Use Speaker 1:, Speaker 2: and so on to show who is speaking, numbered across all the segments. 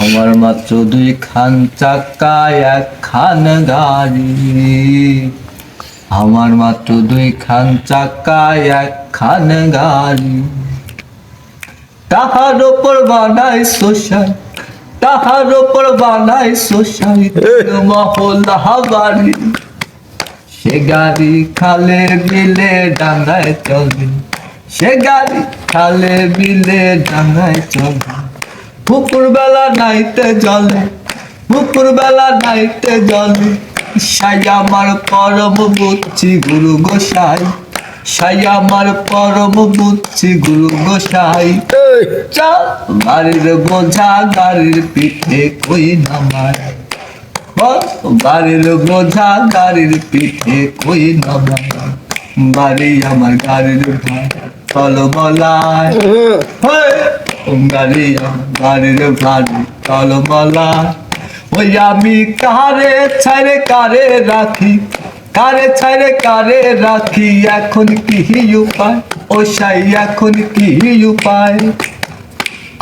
Speaker 1: আমার মাত্র দুই খান চাকা একখান গাড়ি, আমার মাত্র দুই খান চাকা একখান গাড়ি। তাহার ওপর বানাই সোসাই, তাহার ওপর বানাই সোসাই মহল্লা বাড়ি। সে গাড়ি খালে বিলে ডাঙায় চলে, সে গাড়ি খালে বিলে ডাঙায় চলে। পুকুর বেলা নাইতে জলে, পুকুর বেলা নাইতে জলে। সাই আমার পরম বুঝছি গুরু গোসাই, সাই আমার পরম বুঝছি গুরু গোসাই। চল বাড়ির বোঝা গাড়ির পিঠে কই নামায়, বাড়ির বোঝা গাড়ির পিঠে কই নামায়। বাড়ি আমার গাড়ির ভাই চল বলায়, গাড়ি বাড়ির ভাড়ি চল বলায়। ওই আমি কারে ছাড়ে কারে রাখি, কারে ছাড়ে কারে রাখি। এখন কি উপায় ও সাই, এখন কি উপায়।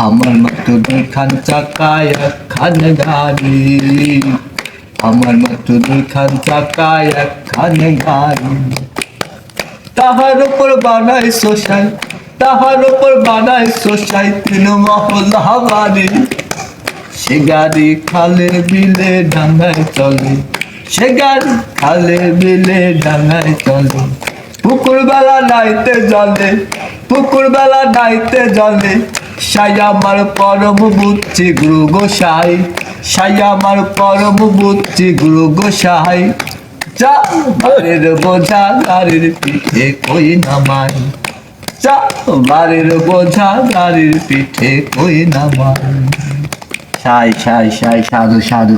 Speaker 1: আমার মাত্র দুইখান চাকা একখান গাড়ি, আমার মাত্র দুইখান চাকা একখান গাড়ি। তাহার উপর বানাই সোসাই, তাহার উপর বানাই সোসাই তিন মহল্লা বাড়ি। সে গাড়ি খালে বিলে ডাঙায় চলে, সে গাড়ি খালে বিলে ডাঙায় চলে। পুকুর বেলা নাইতে জলে, পুকুর বেলা নাইতে জলে। সাই আমার পরম বুঝছি গুরু গোসাই, সাই আমার পরম বুঝছি গুরু গোসাই। যা বাড়ির বোঝা গাড়ির পিঠে কই নামাই, যা বাড়ির বোঝা গাড়ির পিঠে কই নামাই। সাই সাই সাই সাধু সাধু।